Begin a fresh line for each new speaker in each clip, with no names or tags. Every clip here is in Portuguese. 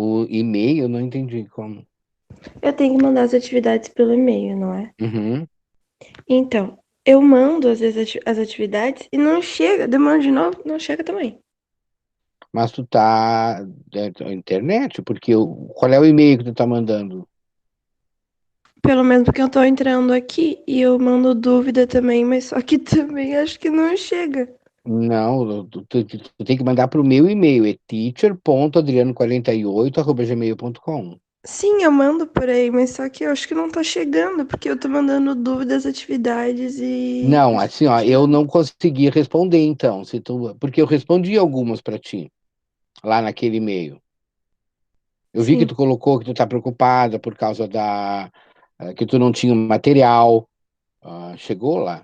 O e-mail, eu não entendi como.
Eu tenho que mandar as atividades pelo e-mail, não é?
Uhum.
Então, eu mando às vezes as atividades e não chega. Demando de novo, não chega também.
Mas tu tá na internet, porque qual é o e-mail que tu tá mandando?
Pelo menos porque eu tô entrando aqui e eu mando dúvida também, mas só que também acho que não chega.
Não, tu tem que mandar para o meu e-mail, é teacher.adriano48@gmail.com.
Sim, eu mando por aí, mas só que eu acho que não tá chegando, porque eu tô mandando dúvidas, atividades e
Não,
acho que
assim,
não
ó, eu
chega.
não consegui responder então, se tu, porque eu respondi algumas para ti lá naquele e-mail. Eu vi que
Sim,
tu colocou que tu tá preocupada por causa que tu não tinha material. Chegou lá,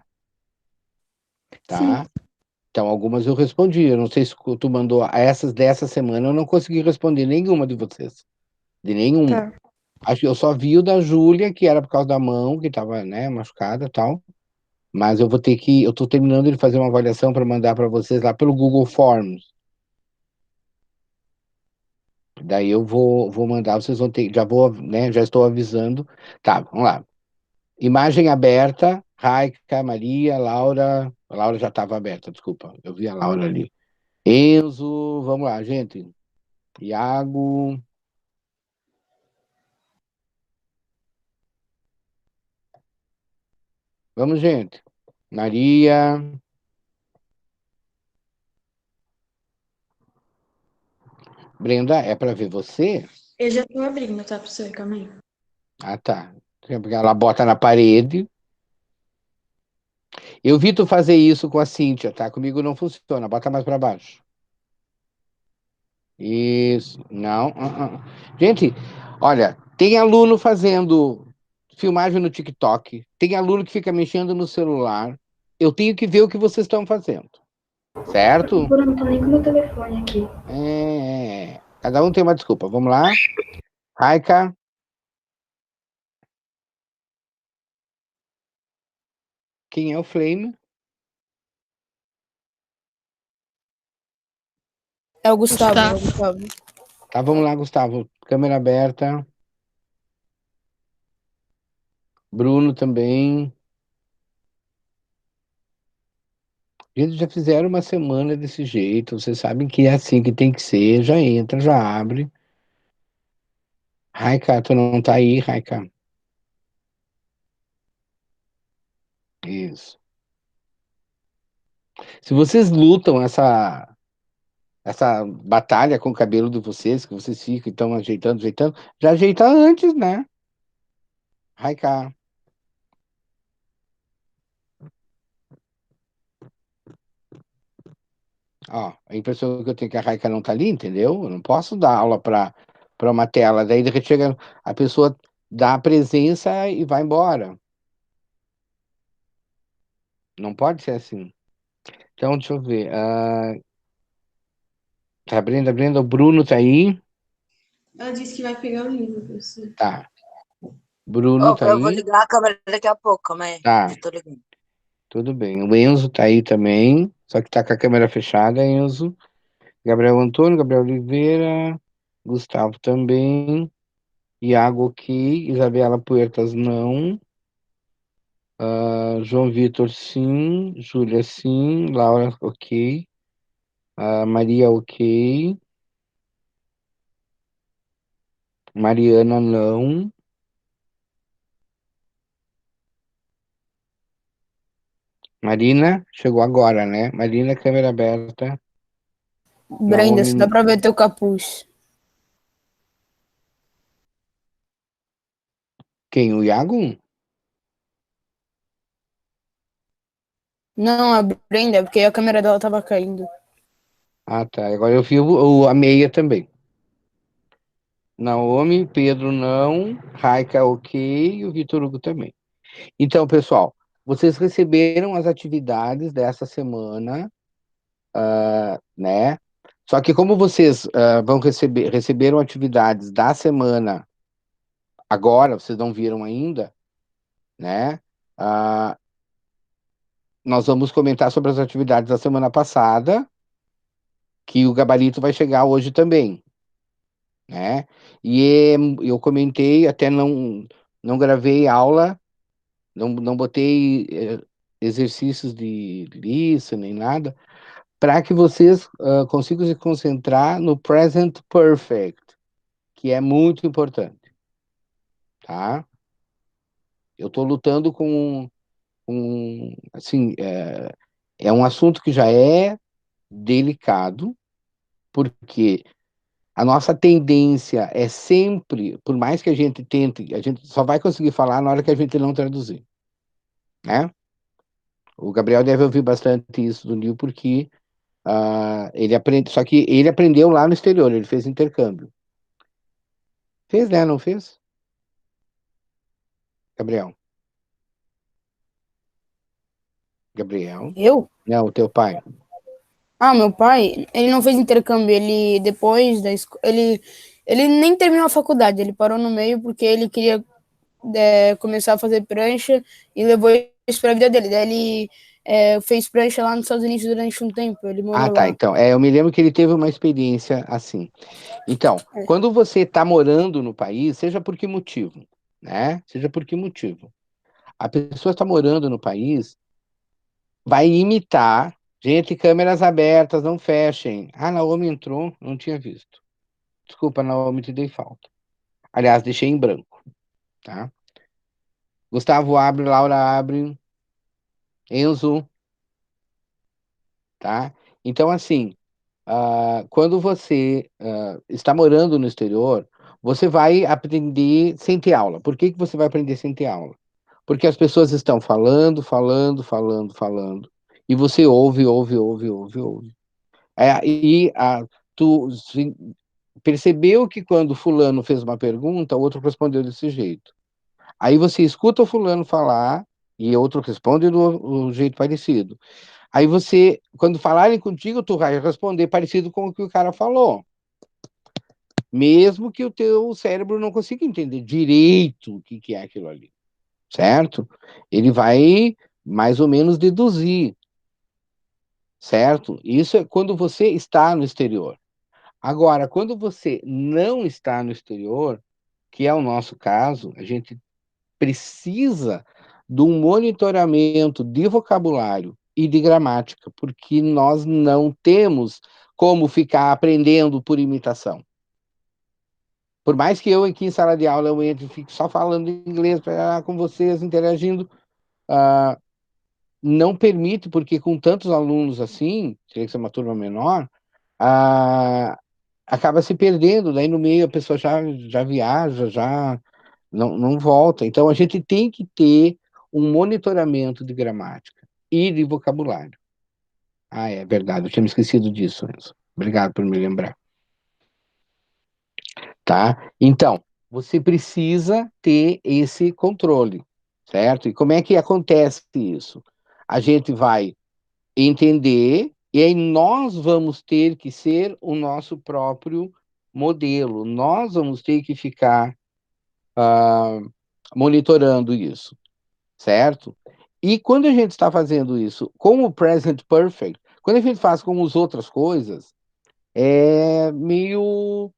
sim,
tá? Então algumas eu respondi. Eu não sei se tu mandou essas dessa semana, eu não consegui responder nenhuma de vocês, de nenhuma.
tá.
Acho que eu só vi o da Júlia, que era por causa da mão, que tava, né, machucada e tal. Mas eu tô terminando de fazer uma avaliação para mandar para vocês lá pelo Google Forms. Daí vou mandar, vocês vão ter, já vou, né, já estou avisando. Tá, vamos lá. Imagem aberta, Raika, Maria, Laura. A Laura já estava aberta, desculpa. Eu vi a Laura ali. Enzo, vamos lá, gente. Iago, vamos, gente. Maria, Brenda, é para ver você?
Eu já tô abrindo, tá, professor? Calma aí.
Ah, tá. Porque ela bota na parede. Eu vi tu fazer isso com a Cíntia, tá? Comigo não funciona. Bota mais para baixo. Isso. Não. Gente, olha, tem aluno fazendo filmagem no TikTok, tem aluno que fica mexendo no celular. Eu tenho que ver o que vocês estão fazendo, certo?
Por eu não tô nem com meu telefone aqui.
Cada um tem uma desculpa. Vamos lá. Raika, quem é o Flame?
É o Gustavo, é o
Gustavo.
Gustavo.
Tá, vamos lá, Gustavo. Câmera aberta. Bruno também. Eles já fizeram uma semana desse jeito. Vocês sabem que é assim que tem que ser. Já entra, já abre. Raika, tu não tá aí, Raika? Isso. Se vocês lutam essa batalha com o cabelo de vocês, que vocês ficam então ajeitando, já ajeita antes, né? Raika. Ó, a impressão que eu tenho é que a Raika não tá ali, entendeu? Eu não posso dar aula para uma tela. Daí de repente chega a pessoa dá a presença e vai embora. Não pode ser assim. Então, deixa eu ver. Tá, Brenda, o Bruno tá aí?
Ela disse que vai pegar o livro, professor.
Tá. Bruno
Ó,
tá
eu vou
aí?
ligar a câmera daqui a pouco, calma aí.
Tá,
Já tô ligando.
tudo bem. O Enzo tá aí também, só que tá com a câmera fechada, Enzo. Gabriel Antônio, Gabriel Oliveira, Gustavo também, Iago ok, Isabela Puertas não, João Vitor sim, Júlia sim, Laura ok, Maria ok, Mariana não, Marina chegou agora, né? Marina, câmera aberta,
Brenda, só dá
Naomi,
pra ver teu capuz.
quem? O Iago?
Não, a Brenda, porque a câmera dela tava caindo.
Ah, tá. Agora eu vi a meia também. Naomi, Pedro não, Raika ok e o Vitor Hugo também. Então, pessoal, vocês receberam as atividades dessa semana, né? Só que como vocês receberam atividades da semana agora, vocês não viram ainda, né? Ah, nós vamos comentar sobre as atividades da semana passada, que o gabarito vai chegar hoje também, né? E eu comentei, até não gravei aula, não botei exercícios de lista nem nada, para que vocês consigam se concentrar no present perfect, que é muito importante, tá? Eu estou lutando assim, é um assunto que já é delicado, porque a nossa tendência é sempre, por mais que a gente tente, a gente só vai conseguir falar na hora que a gente não traduzir, né? O Gabriel deve ouvir bastante isso do Nil, porque ele aprende, só que ele aprendeu lá no exterior, ele fez intercâmbio. Fez, né? Não fez? Gabriel. Gabriel.
Eu?
Não, o teu pai.
Ah, meu pai, ele não fez intercâmbio, ele depois da escola, ele nem terminou a faculdade, ele parou no meio porque ele queria começar a fazer prancha e levou isso para a vida dele. Daí ele fez prancha lá nos Estados Unidos durante um tempo, ele
Ah,
morou
tá.
lá.
Então, eu me lembro que ele teve uma experiência assim. Então, quando você está morando no país, seja por que motivo, né? Seja por que motivo. A pessoa está morando no país, vai imitar. Gente, câmeras abertas, não fechem. Ah, Naomi entrou, não tinha visto. Desculpa, Naomi, te dei falta. Aliás, deixei em branco, tá? Gustavo abre, Laura abre, Enzo, tá? Então, assim, quando você está morando no exterior, você vai aprender sem ter aula. Por que que você vai aprender sem ter aula? Porque as pessoas estão falando, falando, falando, falando, e você ouve, ouve, ouve, ouve, ouve. Tu percebeu que quando fulano fez uma pergunta, o outro respondeu desse jeito. Aí você escuta o fulano falar e o outro responde do jeito parecido. Aí você, quando falarem contigo, tu vai responder parecido com o que o cara falou. Mesmo que o teu cérebro não consiga entender direito o que que é aquilo ali, certo? Ele vai mais ou menos deduzir, certo? Isso é quando você está no exterior. Agora, quando você não está no exterior, que é o nosso caso, a gente precisa de um monitoramento de vocabulário e de gramática, porque nós não temos como ficar aprendendo por imitação. Por mais que eu aqui em sala de aula eu entre e fique só falando inglês com vocês, interagindo, ah, não permite, porque com tantos alunos assim, teria que ser uma turma menor, ah, acaba se perdendo, daí no meio a pessoa já viaja, já não volta. Então a gente tem que ter um monitoramento de gramática e de vocabulário. Ah, é verdade, eu tinha me esquecido disso, Enzo. Obrigado por me lembrar. Tá? Então, você precisa ter esse controle, certo? E como é que acontece isso? A gente vai entender e aí nós vamos ter que ser o nosso próprio modelo. Nós vamos ter que ficar monitorando isso, certo? E quando a gente está fazendo isso com o present perfect, quando a gente faz com as outras coisas, é meio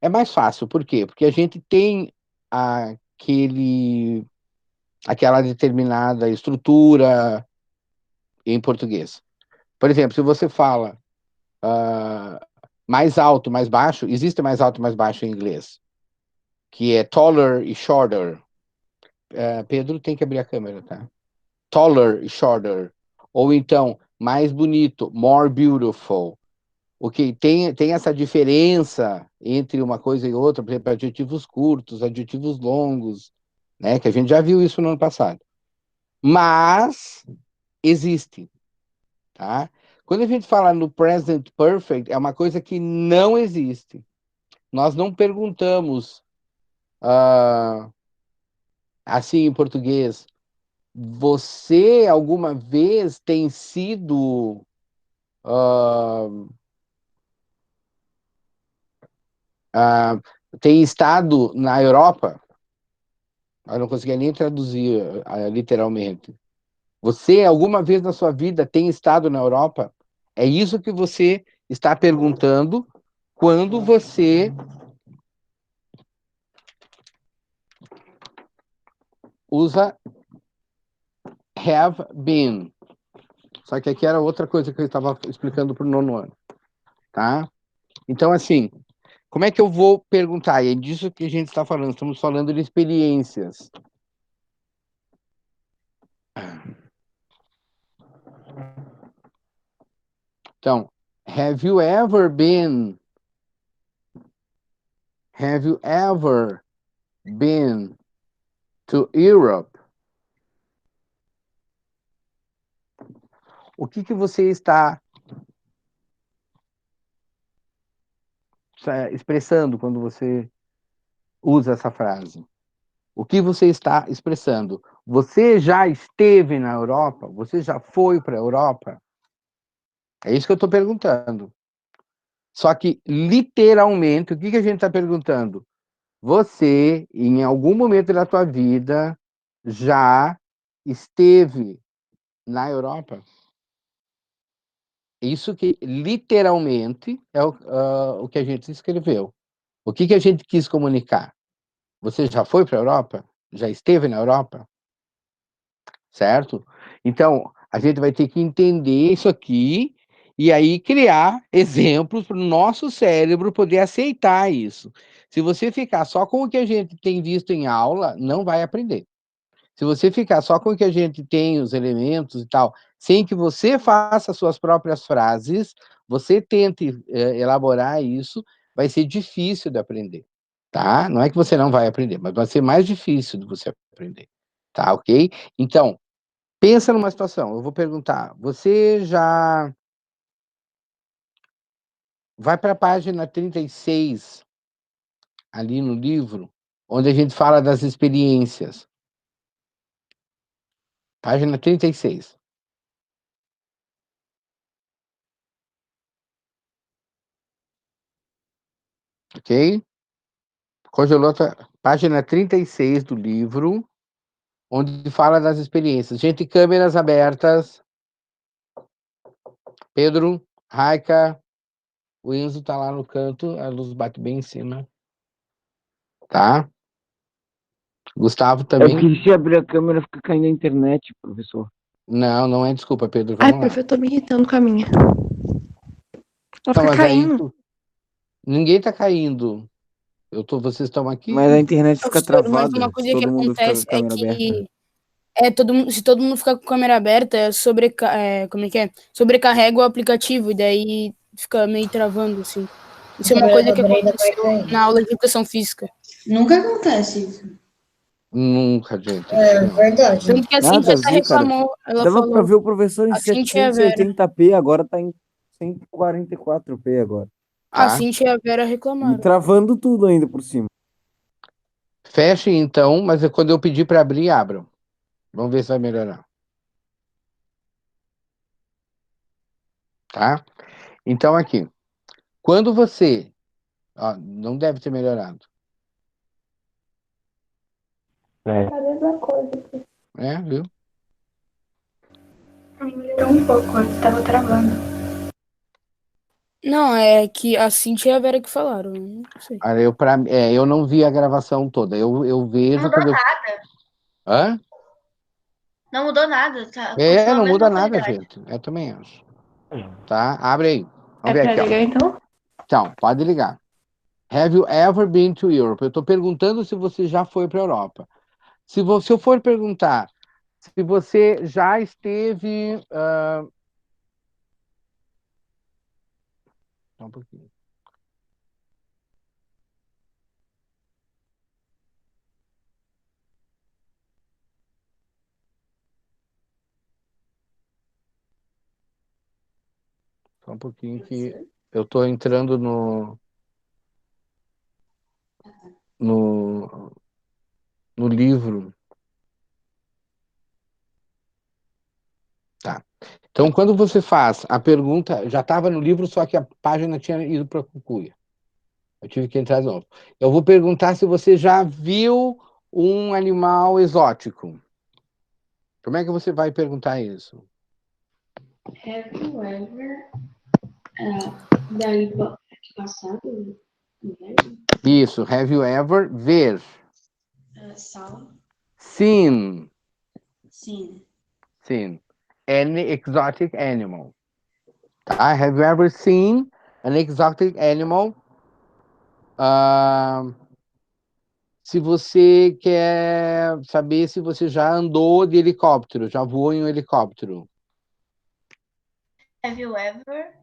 é mais fácil, por quê? Porque a gente tem aquele, aquela determinada estrutura em português. Por exemplo, se você fala mais alto, mais baixo, existe mais alto e mais baixo em inglês, que é taller e shorter. Pedro tem que abrir a câmera, tá? Taller e shorter. Ou então, mais bonito, more beautiful. Ok, tem essa diferença entre uma coisa e outra, por exemplo, adjetivos curtos, adjetivos longos, né? Que a gente já viu isso no ano passado. Mas existe, tá? Quando a gente fala no present perfect, é uma coisa que não existe. Nós não perguntamos assim em português, você alguma vez tem sido ah, ah, tem estado na Europa? Eu não conseguia nem traduzir literalmente. Você, alguma vez na sua vida, tem estado na Europa? É isso que você está perguntando quando você usa have been. Só que aqui era outra coisa que eu estava explicando para o nono ano, tá? Então, assim, como é que eu vou perguntar? E é disso que a gente está falando, estamos falando de experiências. Então, have you ever been to Europe? O que você está expressando quando você usa essa frase? O que você está expressando? Você já esteve na Europa? Você já foi para a Europa? É isso que eu estou perguntando. Só que, literalmente, o que a gente está perguntando? Você, em algum momento da tua vida, já esteve na Europa? Isso que, literalmente, é o que a gente escreveu. O que a gente quis comunicar? Você já foi para a Europa? Já esteve na Europa? Certo? Então, a gente vai ter que entender isso aqui e aí criar exemplos para o nosso cérebro poder aceitar isso. Se você ficar só com o que a gente tem visto em aula, não vai aprender. Se você ficar só com o que a gente tem, os elementos e tal, sem que você faça suas próprias frases, você tente elaborar isso, vai ser difícil de aprender, tá? Não é que você não vai aprender, mas vai ser mais difícil de você aprender, tá? Ok? Então, pensa numa situação, eu vou perguntar, você já vai para a página 36, ali no livro, onde a gente fala das experiências. Página 36. Ok? Congelou a página 36 do livro, onde fala das experiências. Gente, câmeras abertas. Pedro, Raika, o Enzo tá lá no canto, a luz bate bem em cima. Tá? Gustavo
É
também.
porque se abrir a câmera fica caindo a internet, professor.
Não, não é desculpa, Pedro.
Ai,
Vamos lá.
prof, eu tô me irritando com a minha. Ela
Não,
fica
mas aí
caindo.
ninguém tá caindo. Vocês estão
Mas a
aqui.
internet fica
Professor, mas
travada
uma
se
coisa que
todo mundo ficar com a
acontece é
câmera aberta.
que se todo mundo ficar com a câmera aberta, como é que é? Sobrecarrega o aplicativo e daí fica meio travando, assim. Isso é uma coisa que aconteceu na aula de educação física.
Nunca acontece isso.
Nunca, gente.
É
Não.
verdade.
Tanto que a
Nada
Cintia
a
até
ver, cara.
reclamou, ela
Dava pra
falou,
ver o professor em
a Cintia e a Vera.
780p, agora tá em 144p agora.
A
Tá?
Cintia e a Vera
E
reclamaram.
travando tudo ainda por cima.
Fechem então, mas quando eu pedir para abrir, abram. Vamos ver se vai melhorar. Tá? Então, aqui. Quando você. Ó, não deve ter melhorado.
É a mesma coisa.
É, viu?
Melhorou um pouco, antes tava travando.
Não, é que a Cintia e a Vera que falaram, não sei.
Aí eu não vi a gravação toda. Eu vejo
Não
quando
mudou
eu.
nada.
Hã?
Não mudou nada. Tá? Continua a
Não
mesma
muda nada,
qualidade.
gente. Eu também acho. Tá? Abre aí.
É
Vamos ver
pra
aqui, ó.
ligar então?
Então, pode ligar. Have you ever been to Europe? Eu estou perguntando se você já foi para a Europa. Se eu for perguntar se você já esteve. Só um pouquinho. Só um pouquinho que eu estou entrando no, no livro. Tá. Então, quando você faz a pergunta, já estava no livro, só que a página tinha ido para a cucuia. Eu tive que entrar de novo. Eu vou perguntar se você já viu um animal exótico. Como é que você vai perguntar isso?
Have you ever, daí passado,
Isso, have you ever ver?
saw
Seen.
Sim.
Seen. Any exotic animal. Tá? Have you ever seen an exotic animal? Se você quer saber se você já andou de helicóptero, já voou em um helicóptero.
Have you ever?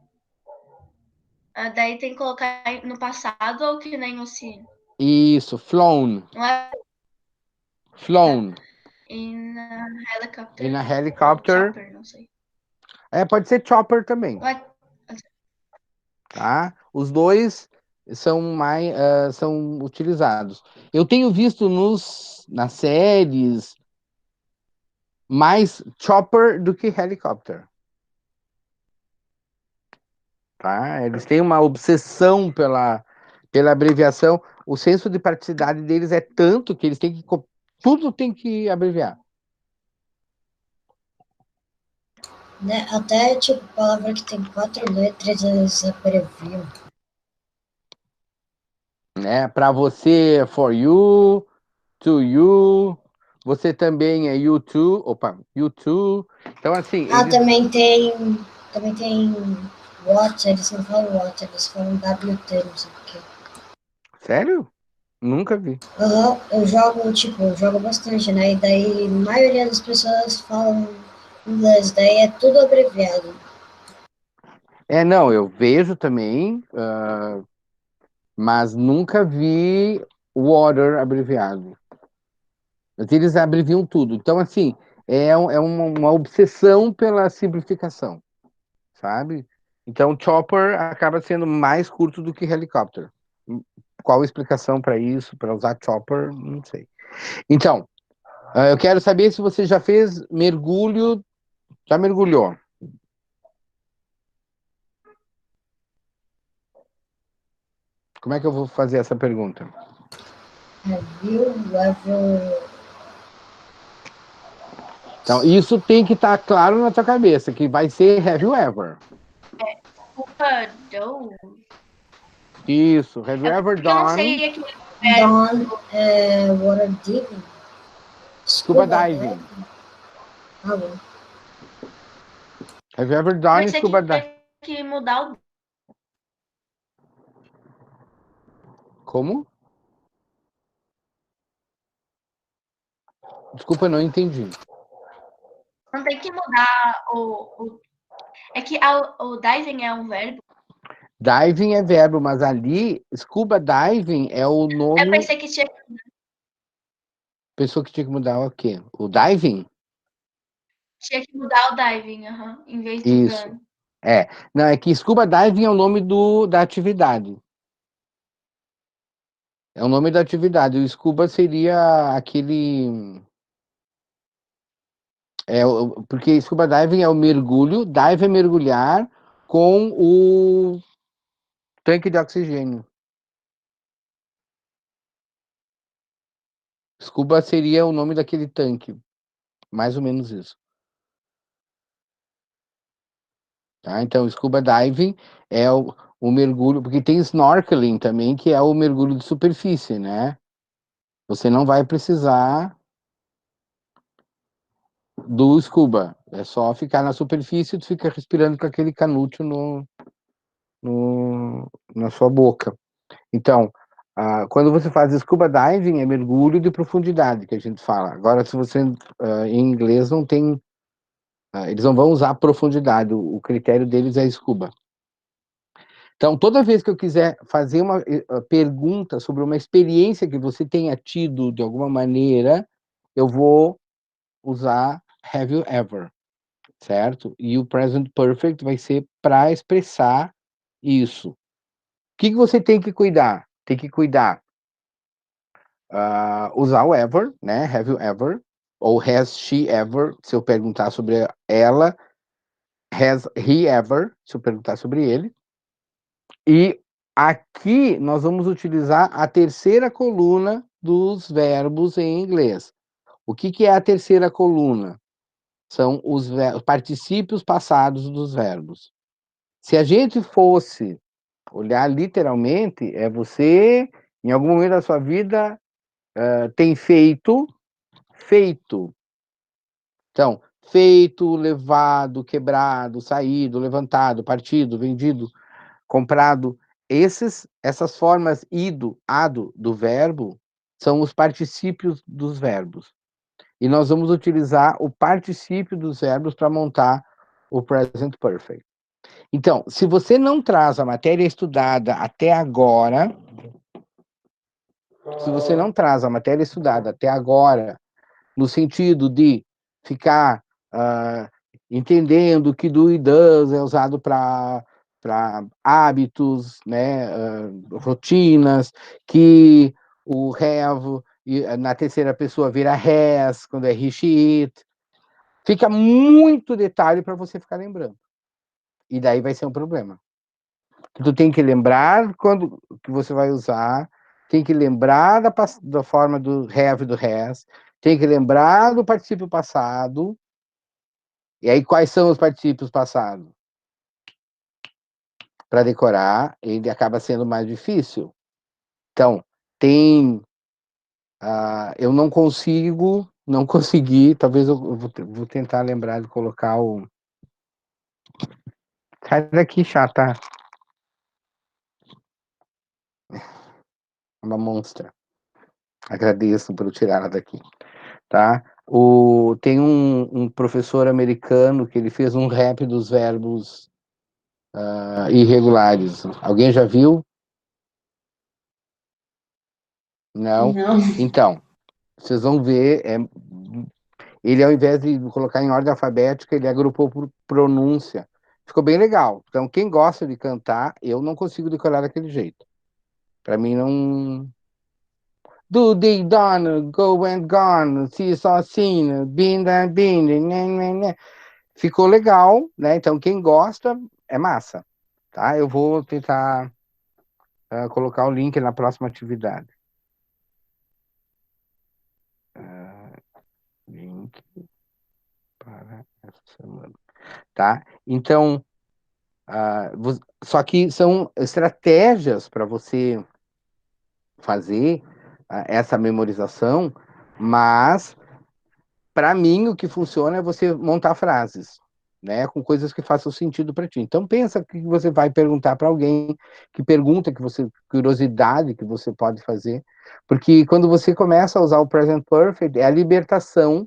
Daí tem que colocar no passado ou que nem o sim.
Isso, flown.
Não é
Flown.
in a helicopter.
In a
Ou
helicopter.
chopper, não sei.
Pode ser chopper também,
Ué,
tá? Os dois são utilizados. Eu tenho visto nas séries mais chopper do que helicopter. Tá? Eles têm uma obsessão pela abreviação. O senso de praticidade deles é tanto que eles têm que tudo tem que abreviar.
Né? Até, tipo, palavra que tem 4 letras, eles abreviam.
Né? Para você, for you, to you, você também é you too, opa, you too. Então, assim, eles...
Também tem what, eles não falam what, eles falam WT, não sei o quê.
Sério? Nunca vi.
Eu jogo bastante, né? E daí a maioria das pessoas falam inglês, daí é tudo abreviado.
Não, eu vejo também, mas nunca vi water abreviado. Mas eles abreviam tudo. Então, assim, é uma obsessão pela simplificação, sabe? Então, chopper acaba sendo mais curto do que helicóptero. Qual a explicação para isso, para usar chopper? Não sei. Então, eu quero saber se você já fez mergulho, já mergulhou. Como é que eu vou fazer essa pergunta?
Have you ever...
Então, isso tem que estar claro na tua cabeça, que vai ser have you ever.
do.
Isso, have you ever
Porque eu não sei
done
aqui.
Done water diving?
scuba diving?
Bom.
Have you ever
Vai
done
ter
scuba diving?
que mudar o.
Como? Desculpa, não entendi.
Não tem que mudar o. É que o diving é um verbo.
Diving é verbo, mas ali, scuba diving é o nome.
Eu pensei que tinha.
Pessoa que tinha que mudar o quê? O diving?
Tinha que mudar o diving, em vez do
Isso.
gun.
Não, é que scuba diving é o nome da atividade. É o nome da atividade. O scuba seria aquele. Porque scuba diving é o mergulho, dive é mergulhar com o tanque de oxigênio. Scuba seria o nome daquele tanque. Mais ou menos isso. Tá? Então, scuba diving é o mergulho, porque tem snorkeling também, que é o mergulho de superfície, né? Você não vai precisar do scuba. É só ficar na superfície e tu fica respirando com aquele canuto na sua boca. Então, quando você faz scuba diving, é mergulho de profundidade, que a gente fala. Agora, se você, em inglês, não tem... eles não vão usar profundidade, o critério deles é scuba. Então, toda vez que eu quiser fazer uma pergunta sobre uma experiência que você tenha tido de alguma maneira, eu vou usar have you ever, certo? E o present perfect vai ser para expressar isso. O que você tem que cuidar? Tem que cuidar, usar o ever, né? Have you ever? Ou has she ever, se eu perguntar sobre ela. Has he ever, se eu perguntar sobre ele. E aqui nós vamos utilizar a terceira coluna dos verbos em inglês. O que é a terceira coluna? São os particípios passados dos verbos. Se a gente fosse olhar literalmente, você, em algum momento da sua vida, tem feito, feito. Então, feito, levado, quebrado, saído, levantado, partido, vendido, comprado. Essas formas ido, ado do verbo são os particípios dos verbos. E nós vamos utilizar o particípio dos verbos para montar o present perfect. Então, se você não traz a matéria estudada até agora, no sentido de ficar entendendo que do e does é usado para hábitos, né, rotinas, que o have na terceira pessoa vira has, quando é he, she, it. Fica muito detalhe para você ficar lembrando. E daí vai ser um problema. Tu tem que lembrar quando que você vai usar, tem que lembrar da forma do have e do has, tem que lembrar do particípio passado. E aí, quais são os particípios passados? Para decorar, ele acaba sendo mais difícil. Então, eu não consegui, talvez eu vou tentar lembrar de colocar o... Sai daqui, chata. Uma monstra. Agradeço por tirar ela daqui. Tá? Tem um professor americano que ele fez um rap dos verbos irregulares. Alguém já viu? Não?
Não.
Então, vocês vão ver, ele ao invés de colocar em ordem alfabética, ele agrupou por pronúncia. Ficou bem legal. Então, quem gosta de cantar, eu não consigo decorar daquele jeito. Para mim, não... Do, de, done, go and gone, see, saw, seen, been, done, been, né. Ficou legal, né? Então, quem gosta, é massa, tá? Eu vou tentar colocar o link na próxima atividade. Link para essa semana, tá? Então, só que são estratégias para você fazer essa memorização, mas para mim o que funciona é você montar frases, né, com coisas que façam sentido para ti. Então pensa que você vai perguntar para alguém, que pergunta que você, curiosidade que você pode fazer, porque quando você começa a usar o present perfect, é a libertação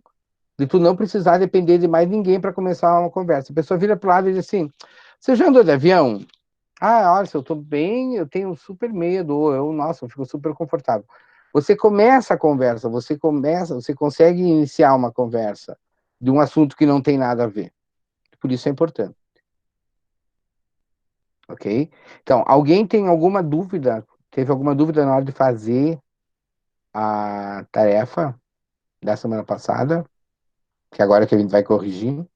de tu não precisar depender de mais ninguém para começar uma conversa. A pessoa vira pro lado e diz assim: "Você já andou de avião?" "Ah, olha, se eu tô bem, eu tenho super medo, ou nossa, eu fico super confortável." Você começa a conversa, você consegue iniciar uma conversa de um assunto que não tem nada a ver. Por isso é importante. Ok? Então, alguém tem alguma dúvida? Teve alguma dúvida na hora de fazer a tarefa da semana passada? Que agora que a gente vai corrigir?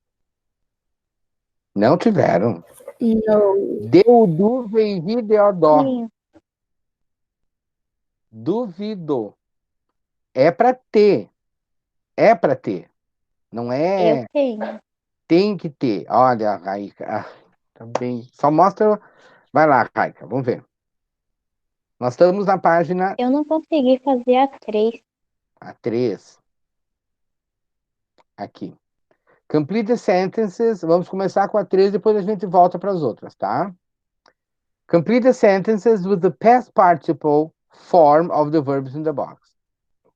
Não tiveram.
Não.
Deu dúvida e ri deu dó.
Sim,
Duvido. É para ter. É para ter. Não
eu
é
tenho.
tem que ter. Olha, Raíca. Tá bem. Só mostra. Vai lá, Raíca. Vamos ver. Nós estamos na página
Eu não consegui fazer a 3.
A3. Aqui. Complete the sentences. Vamos começar com a 3, depois a gente volta para as outras, tá? Complete the sentences with the past participle form of the verbs in the box.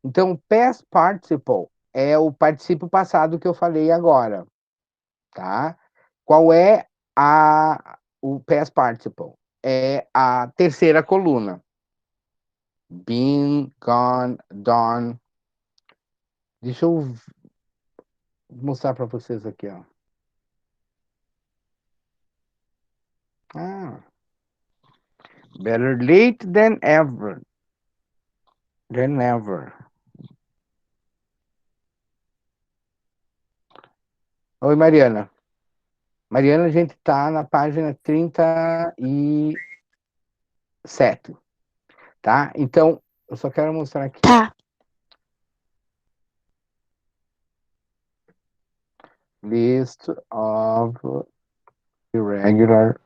Então, past participle é o particípio passado que eu falei agora, tá? Qual é o past participle? É a terceira coluna. Been, gone, done. Deixa eu mostrar para vocês aqui, ó. Better late than ever. Than never. Oi, Mariana. Mariana, a gente tá na página 37, tá? Então, eu só quero mostrar aqui.
Tá.
List of irregular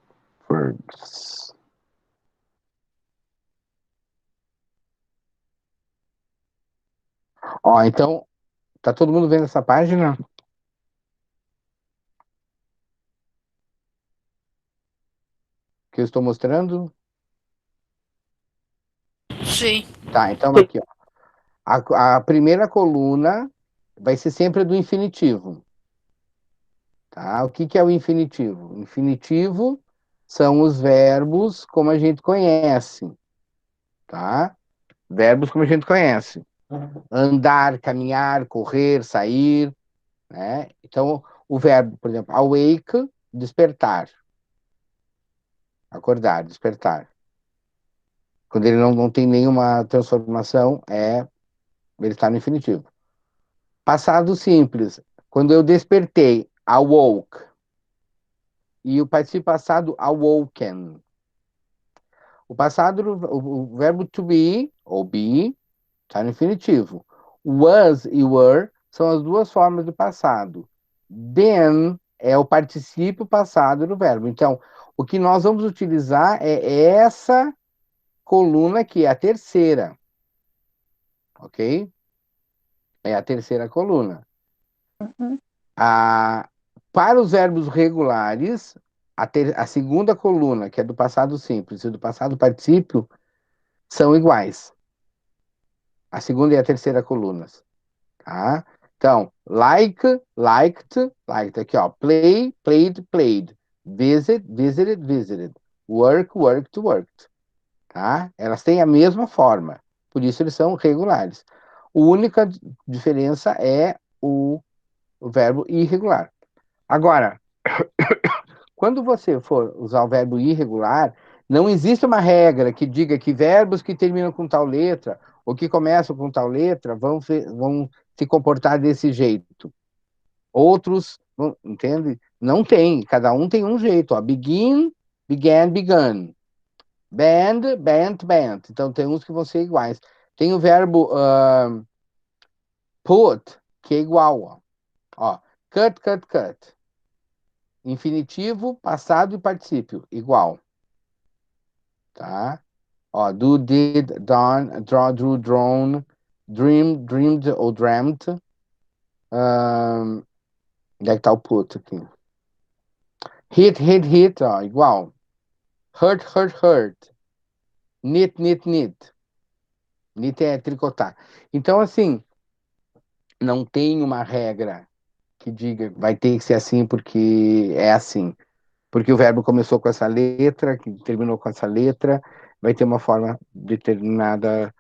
verbs. Ó, então, Tá todo mundo vendo essa página? Que eu estou mostrando?
Sim.
Tá, então aqui, ó. A primeira coluna vai ser sempre do infinitivo. Tá? O que é o infinitivo? O infinitivo são os verbos como a gente conhece. Tá? Verbos como a gente conhece. Andar, caminhar, correr, sair. Né? Então, o verbo, por exemplo, awake, despertar. Acordar, despertar. Quando ele não tem nenhuma transformação, ele está no infinitivo. Passado simples. Quando eu despertei, awoke. E o participo passado, awoken. O passado, o verbo to be, ou be, está no infinitivo. Was e were são as duas formas do passado. Then é o particípio passado do verbo. Então, o que nós vamos utilizar é essa coluna aqui, a terceira. Ok? É a terceira coluna. Para os verbos regulares, a segunda coluna, que é do passado simples, e do passado particípio, são iguais. A segunda e a terceira colunas. Tá? Então, like, liked, liked. Aqui, ó. Play, played, played. Visit, visited, visited. Work, worked, worked. Tá? Elas têm a mesma forma. Por isso, eles são regulares. A única diferença é o verbo irregular. Agora, quando você for usar o verbo irregular, não existe uma regra que diga que verbos que terminam com tal letra ou que começam com tal letra vão se comportar desse jeito. Outros, entende? Não tem, cada um tem um jeito. Ó. Begin, began, begun. Band, bent, bent. Então tem uns que vão ser iguais. Tem o verbo put, que é igual. Ó. Cut, cut, cut. Infinitivo, passado e particípio, igual. Tá? Ó, do, did, done, draw, drew, drawn, dream, dreamed ou dreamt. Onde é que tá o put aqui? Hit, hit, hit, ó, igual. Hurt, hurt, hurt. Knit, knit, knit. Knit é tricotar. Então, assim, não tem uma regra que diga vai ter que ser assim porque é assim. Porque o verbo começou com essa letra, que terminou com essa letra, vai ter uma forma determinada,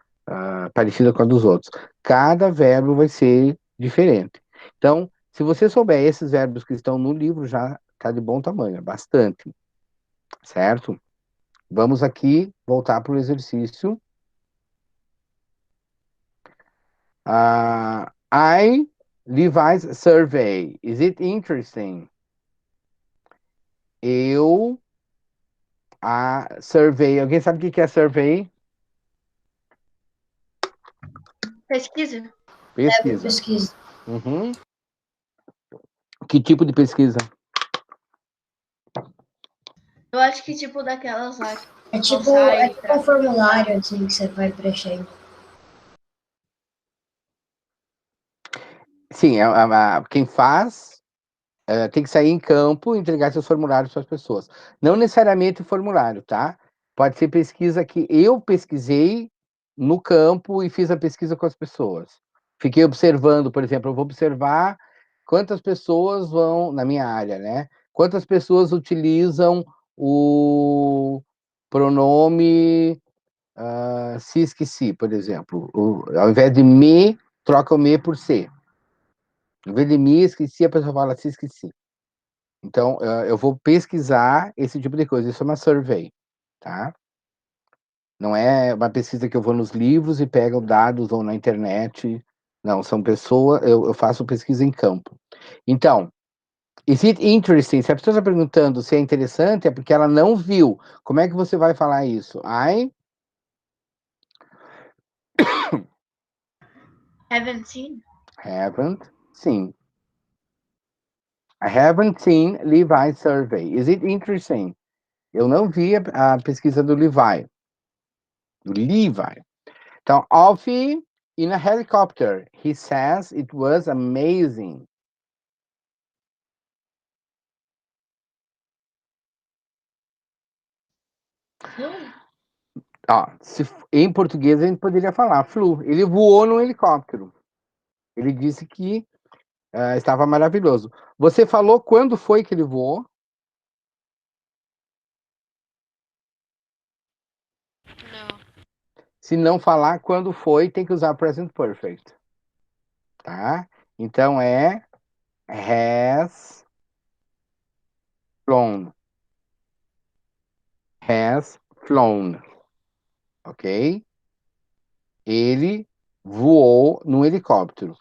parecida com a dos outros. Cada verbo vai ser diferente. Então, se você souber esses verbos que estão no livro, já está de bom tamanho, bastante. Certo? Vamos aqui voltar para o exercício. Levi's survey. Is it interesting? Survey. Alguém sabe o que é survey?
Pesquisa?
Pesquisa.
Pesquisa.
Uhum. Que tipo de pesquisa?
Eu acho que tipo daquelas lá.
É tipo um formulário assim que você vai preenchendo.
Sim, quem faz tem que sair em campo e entregar seus formulários para as pessoas. Não necessariamente o formulário, tá? Pode ser pesquisa que eu pesquisei no campo e fiz a pesquisa com as pessoas. Fiquei observando, por exemplo, eu vou observar quantas pessoas vão, na minha área, né? Quantas pessoas utilizam o pronome se esqueci, por exemplo. Ao invés de me, troca o me por se. Ao invés de me, esqueci, a pessoa fala se esqueci. Então, eu vou pesquisar esse tipo de coisa. Isso é uma survey, tá? Não é uma pesquisa que eu vou nos livros e pego dados ou na internet. Não, são pessoas, eu faço pesquisa em campo. Então, is it interesting? Se a pessoa está perguntando se é interessante, é porque ela não viu. Como é que você vai falar isso?
Haven't seen?
Haven't seen. I haven't seen Levi's survey. Is it interesting? Eu não vi a pesquisa do Levi. Do Levi. Então, Alfie In a helicopter. He says it was amazing. Em português a gente poderia falar flew. Ele voou num helicóptero. Ele disse que estava maravilhoso. Você falou quando foi que ele voou?
Não.
Se não falar quando foi, tem que usar present perfect. Tá? Então é has flown. Has flown. Ok? Ele voou no helicóptero.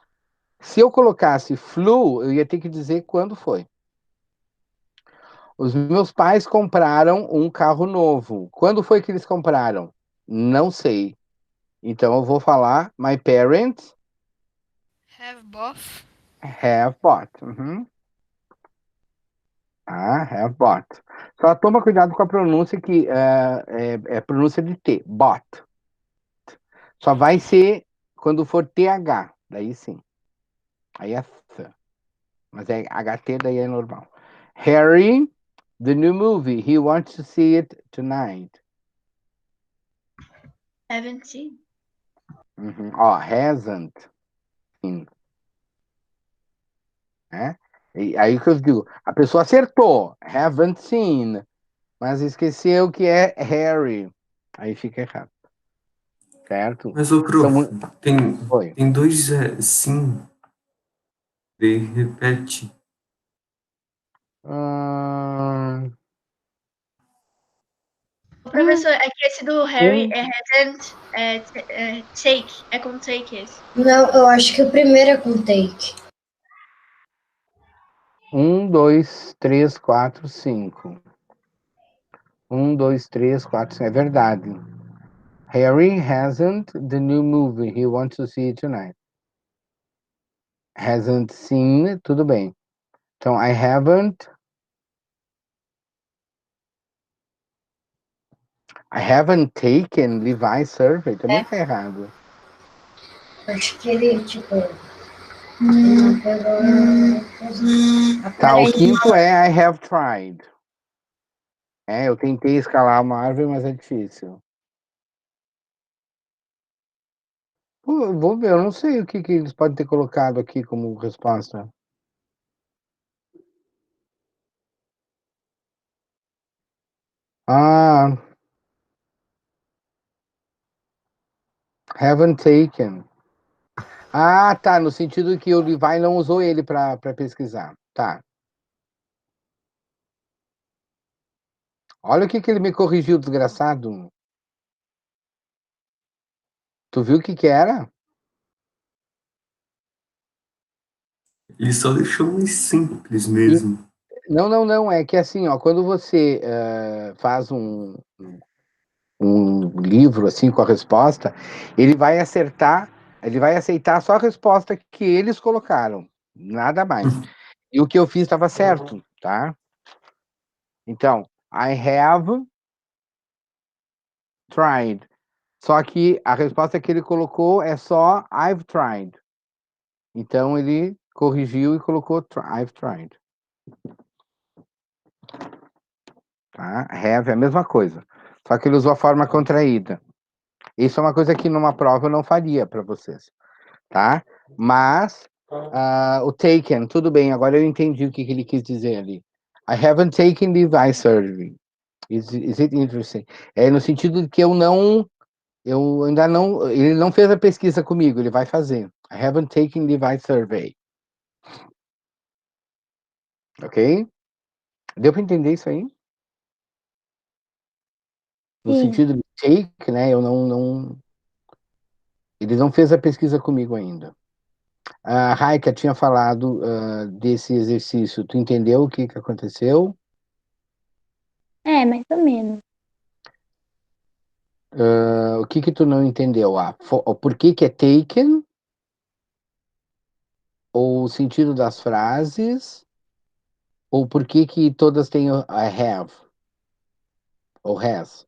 Se eu colocasse flew, eu ia ter que dizer quando foi. Os meus pais compraram um carro novo. Quando foi que eles compraram? Não sei. Então eu vou falar my parents
Have both.
have bought. Have bought. Só toma cuidado com a pronúncia que é pronúncia de T, bought. Só vai ser quando for TH, daí sim. Aí é th. Mas é HT, daí é normal. Harry, the new movie, he wants to see it tonight.
Haven't seen.
Hasn't seen. E aí que eu digo, a pessoa acertou, haven't seen, mas esqueceu que é Harry. Aí fica errado. Certo?
Mas, ô, prof,
Oi.
tem dois sim. De repete.
Professor, é que esse do Harry é hasn't, take. É com take esse.
Não, eu acho que o primeiro é com take.
1, 2, 3, 4, 5. 1, 2, 3, 4, 5. É verdade. Harry hasn't the new movie. He wants to see it tonight. Hasn't seen, tudo bem. Então, I haven't taken Levi's survey. Também tá errado.
Acho que ele, tipo, não pegou
Tá, o quinto é I have tried. Eu tentei escalar uma árvore, mas é difícil. Pô, vou ver, eu não sei o que eles podem ter colocado aqui como resposta. Haven't taken. Tá, no sentido que o Levi não usou ele para pesquisar. Tá. Olha o que ele me corrigiu, desgraçado. Tu viu o que era?
Ele só deixou mais simples mesmo.
Não. É que assim, ó, quando você faz um livro assim com a resposta, ele vai aceitar só a resposta que eles colocaram, nada mais. E o que eu fiz estava certo, tá? Então, I have tried. Só que a resposta que ele colocou é só I've tried. Então ele corrigiu e colocou I've tried. Tá? Have é a mesma coisa. Só que ele usou a forma contraída. Isso é uma coisa que numa prova eu não faria para vocês. Tá? Mas o taken, tudo bem, agora eu entendi o que ele quis dizer ali. I haven't taken Levi survey. Is it interesting? É no sentido de que eu ainda não, ele não fez a pesquisa comigo, ele vai fazer. I haven't taken Levi survey. Ok? Deu para entender isso aí? No sentido de take, né? Ele não fez a pesquisa comigo ainda. A Raika tinha falado desse exercício. Tu entendeu o que aconteceu?
Mais ou menos.
O que tu não entendeu? Por que é taken? Ou o sentido das frases? Ou por que todas têm I have? Ou has?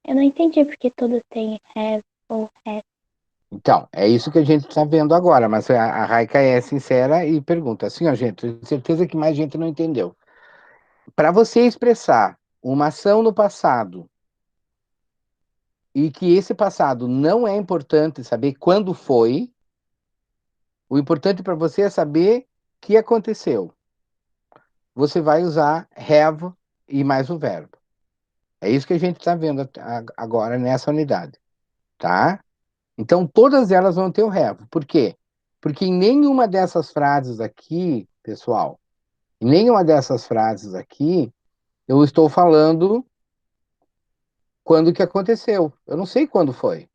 Eu não entendi porque todos têm have ou has.
Então, é isso que a gente está vendo agora, mas a Raika é sincera e pergunta assim, ó, gente, tenho certeza que mais gente não entendeu. Para você expressar uma ação no passado e que esse passado não é importante saber quando foi, o importante para você é saber o que aconteceu. Você vai usar have e mais o verbo. É isso que a gente está vendo agora nessa unidade, tá? Então, todas elas vão ter o have. Por quê? Porque em nenhuma dessas frases aqui, pessoal, em nenhuma dessas frases aqui, eu estou falando quando que aconteceu. Eu não sei quando foi.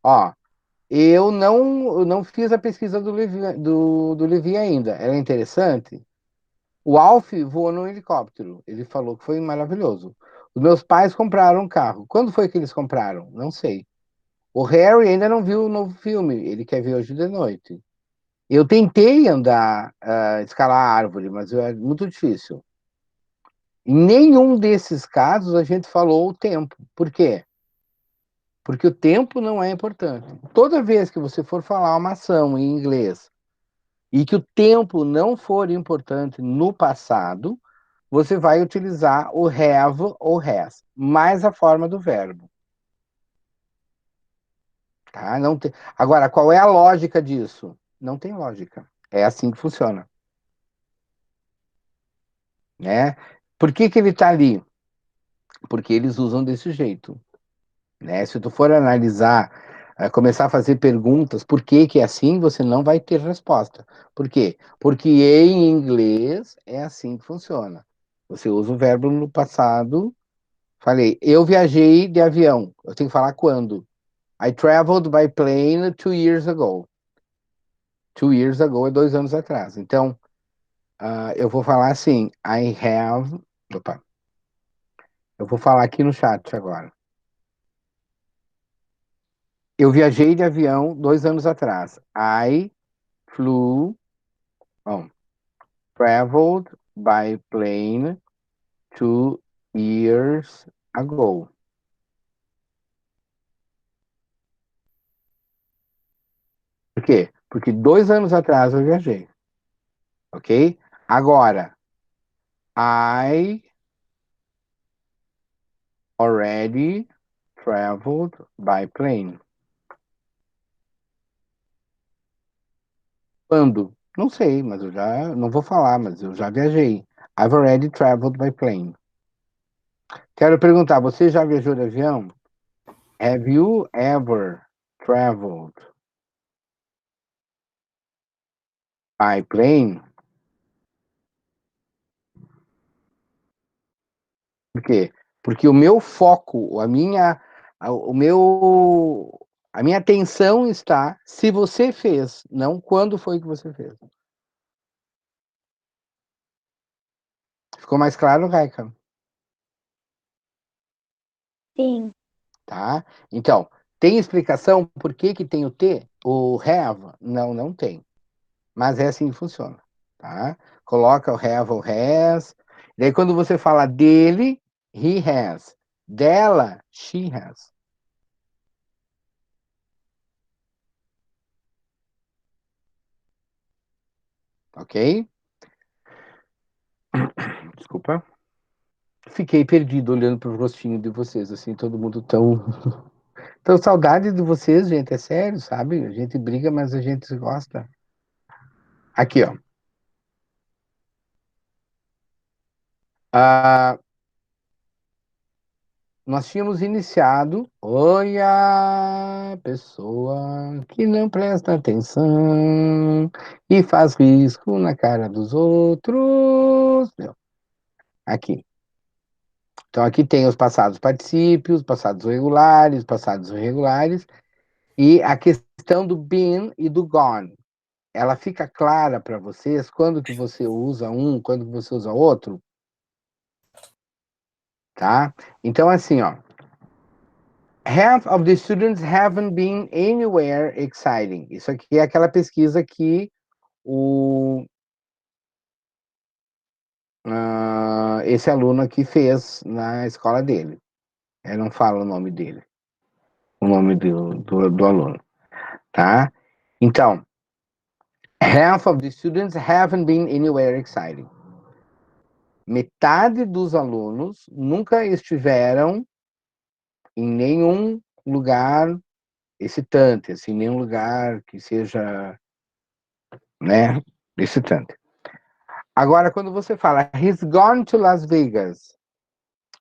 Ó, eu não fiz a pesquisa do Levi ainda. Ela é interessante. O Alf voou no helicóptero. Ele falou que foi maravilhoso. Os meus pais compraram um carro. Quando foi que eles compraram? Não sei. O Harry ainda não viu o novo filme. Ele quer ver hoje de noite. Eu tentei andar, escalar a árvore, mas é muito difícil. Em nenhum desses casos a gente falou o tempo. Por quê? Porque o tempo não é importante. Toda vez que você for falar uma ação em inglês e que o tempo não for importante no passado, você vai utilizar o have ou has, mais a forma do verbo. Tá? Não tem... Agora, qual é a lógica disso? Não tem lógica. É assim que funciona. Né? Por que ele está ali? Porque eles usam desse jeito. Né? Se tu for analisar, começar a fazer perguntas, por que que é assim, você não vai ter resposta. Por quê? Porque em inglês é assim que funciona. Você usa o verbo no passado. Falei, eu viajei de avião. Eu tenho que falar quando. I traveled by plane 2 years ago. 2 years ago é 2 anos atrás. Então, eu vou falar assim, I have... Opa, eu vou falar aqui no chat agora. Eu viajei de avião 2 anos atrás. I flew, traveled by plane 2 years ago. Por quê? Porque 2 anos atrás eu viajei. Ok? Agora, I already traveled by plane. Quando? Não sei, mas eu já não vou falar, mas eu já viajei. I've already traveled by plane. Quero perguntar, você já viajou de avião? Have you ever traveled by plane? Por quê? Porque o meu foco, a minha atenção está se você fez, não quando foi que você fez. Ficou mais claro, Raika?
Sim.
Tá? Então, tem explicação por que que tem o T? O have? Não, não tem. Mas é assim que funciona, tá? Coloca o have ou has. Daí quando você fala dele, he has. Dela, she has. Ok? Desculpa. Fiquei perdido olhando para o rostinho de vocês, assim, todo mundo tão... Tão saudade de vocês, gente, é sério, sabe? A gente briga, mas a gente se gosta. Aqui, ó. Ah, nós tínhamos iniciado. Olha, pessoa que não presta atenção e faz risco na cara dos outros. Meu, aqui. Então, aqui tem os passados particípios, passados regulares, passados irregulares, e a questão do been e do gone. Ela fica clara para vocês quando que você usa um, quando que você usa outro, tá? Então, assim, ó. Half of the students haven't been anywhere exciting. Isso aqui é aquela pesquisa que esse aluno aqui fez na escola dele. Eu não falo o nome dele, o nome do aluno. tá? Então, half of the students haven't been anywhere exciting. Metade dos alunos nunca estiveram em nenhum lugar excitante, assim, nenhum lugar que seja, né, excitante. Agora, quando você fala, he's gone to Las Vegas,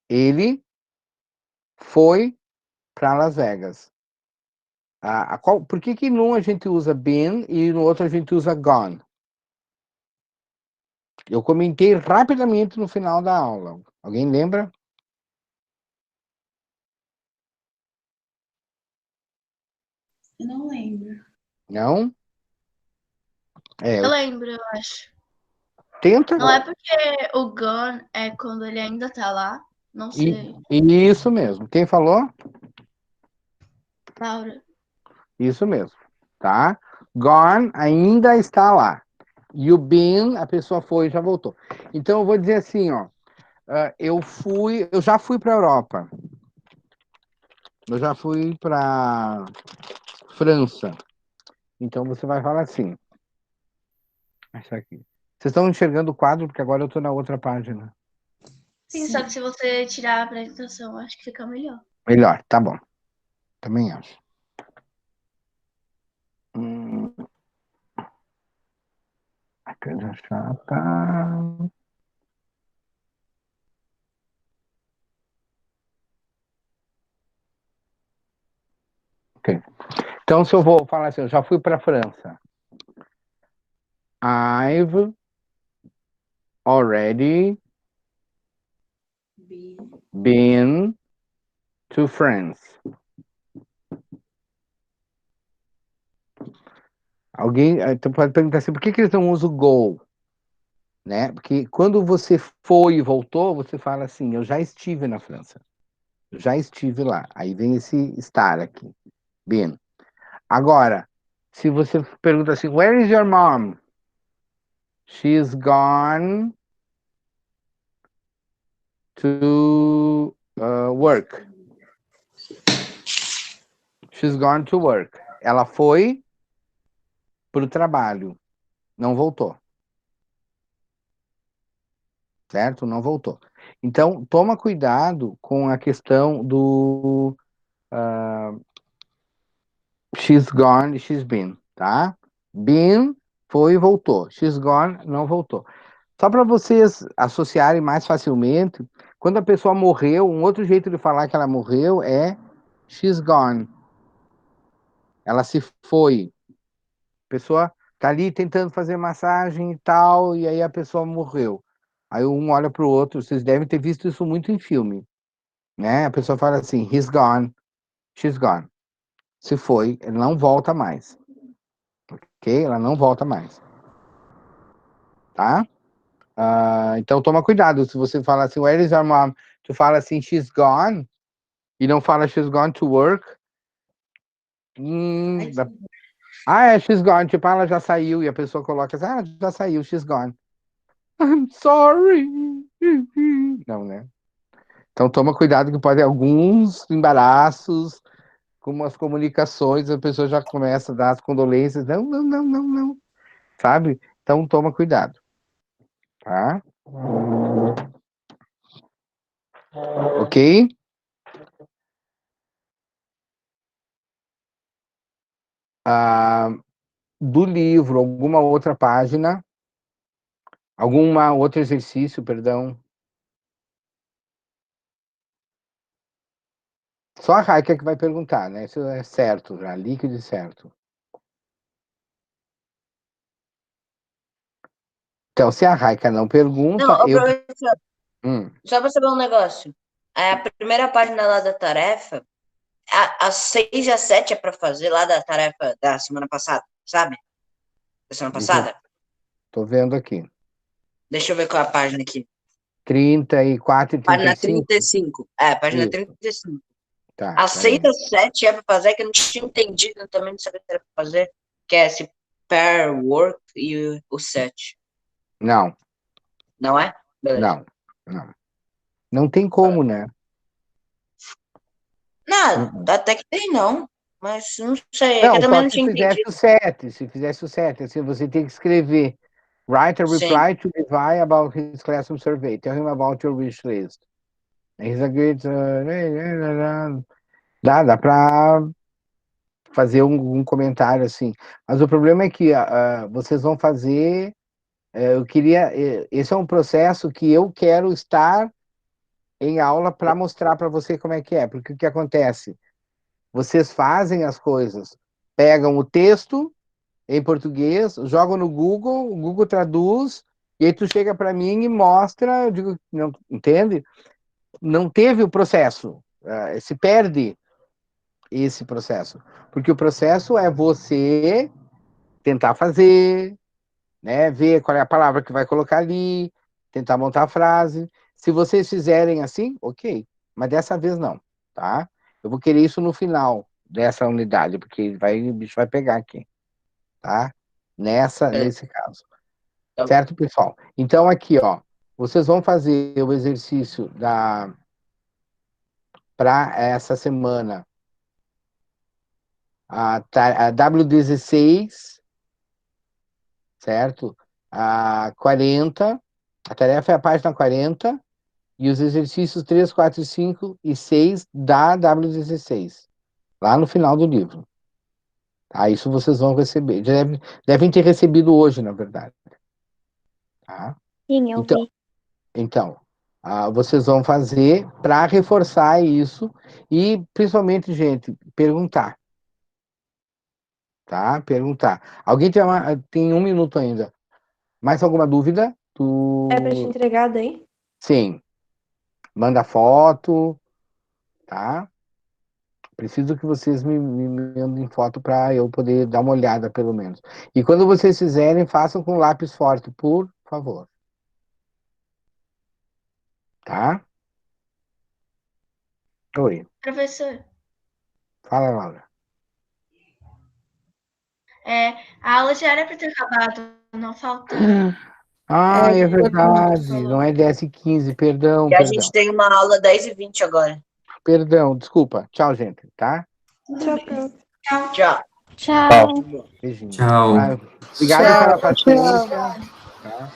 ele foi para Las Vegas. Por que num a gente usa been e no outro a gente usa gone? Eu comentei rapidamente no final da aula. Alguém lembra?
Eu não lembro.
Não?
Eu lembro, eu acho.
Tenta.
Não é porque o gone é quando ele ainda tá lá? Não sei.
Isso mesmo. Quem falou?
Laura.
Isso mesmo, tá? Gone ainda está lá. E o been, a pessoa foi e já voltou. Então eu vou dizer assim, ó. Eu já fui para a Europa. Eu já fui para França. Então você vai falar assim. Essa aqui. Vocês estão enxergando o quadro porque agora eu estou na outra página.
Sim, só que se você tirar a apresentação, acho que fica melhor.
Melhor, tá bom. Também acho. A coisa chata. Ok. Então, se eu vou falar assim, eu já fui para a França. I've already been to France. Alguém então pode perguntar assim, por que eles não usam go? Né? Porque quando você foi e voltou, você fala assim, eu já estive na França. Eu já estive lá. Aí vem esse estar aqui. Been. Agora, se você pergunta assim, where is your mom? She's gone to work. She's gone to work. Ela foi para o trabalho. Não voltou. Certo? Não voltou. Então, toma cuidado com a questão do she's gone, she's been, tá? Been foi e voltou. She's gone, não voltou. Só para vocês associarem mais facilmente, quando a pessoa morreu, um outro jeito de falar que ela morreu é she's gone. Ela se foi. A pessoa tá ali tentando fazer massagem e tal, e aí a pessoa morreu. Aí um olha pro outro, vocês devem ter visto isso muito em filme, né? A pessoa fala assim, he's gone, she's gone. Se foi, ele não volta mais. Ok? Ela não volta mais. Tá? Então toma cuidado, se você fala assim, where is your mom? Tu fala assim, she's gone, e não fala she's gone to work. She's gone, tipo, ela já saiu, e a pessoa coloca assim, já saiu, she's gone. I'm sorry. Não, né? Então toma cuidado que pode alguns embaraços, com as comunicações, a pessoa já começa a dar as condolências. Não, não, não, não, não. Sabe? Então toma cuidado. Tá? Ok? Do livro, alguma outra página, alguma outro exercício, perdão. Só a Raika que vai perguntar, né? Isso é certo, já, líquido e certo. Então, se a Raika não pergunta,
Não,
eu...
professor, só para saber um negócio. A primeira página lá da tarefa, as 6 e as 7 é para fazer lá da tarefa da semana passada, sabe? Da semana passada?
Tô vendo aqui.
Deixa eu ver qual é a página aqui.
34 e 35?
Página 35. Página
Isso.
35.
Tá,
As 6 e as 7 é para fazer, que eu não tinha entendido, eu também não sabia o que era para fazer, que é esse pair work e o 7.
Não.
Não é? Beleza.
Não. Não tem como, né?
Não, até que tem, não. Mas não sei, é que
Não,
eu também
só
não
se
tinha
fizesse
entendido.
o 7, se fizesse o 7, assim, você tem que escrever. Write a
Sim.
reply to Levi about his classroom survey. Tell him about your wish list. He's a great... Dá para fazer um comentário assim. Mas o problema é que vocês vão fazer... eu queria... esse é um processo que eu quero estar em aula para mostrar para você como é que é. Porque o que acontece? Vocês fazem as coisas, pegam o texto em português, jogam no Google, o Google traduz, e aí tu chega para mim e mostra, eu digo, não, entende? Não teve o processo, se perde esse processo, porque o processo é você tentar fazer, né, ver qual é a palavra que vai colocar ali, tentar montar a frase. Se vocês fizerem assim, ok, mas dessa vez não, tá? Eu vou querer isso no final dessa unidade, porque o bicho vai pegar aqui, tá? Nesse caso.
Tá bom.
Certo, pessoal? Então, aqui, ó, vocês vão fazer o exercício para essa semana, a W16, certo? A 40, a tarefa é a página 40, e os exercícios 3, 4, 5 e 6 da W16, lá no final do livro. Tá? Isso vocês vão receber. Devem ter recebido hoje, na verdade. Tá?
Sim, eu vi.
Então, vocês vão fazer para reforçar isso e, principalmente, gente, perguntar. Tá? Perguntar. Alguém tem 1 minuto ainda. Mais alguma dúvida?
É pra te entregar daí?
Sim. Manda foto, tá? Preciso que vocês me mandem foto para eu poder dar uma olhada, pelo menos. E quando vocês fizerem, façam com lápis forte, por favor. Tá? Oi.
Professor,
Fala, Laura.
a aula já era para ter acabado, não falta.
É
foi como tu
verdade.
falou.
Não é 10h15. Perdão,
E a
perdão.
gente tem uma aula 10h20 agora.
Perdão, desculpa. Tchau, gente, tá?
Tchau, prof.
Tchau.
Tchau.
Beijinho.
Tchau.
Obrigado pela paciência. Tá?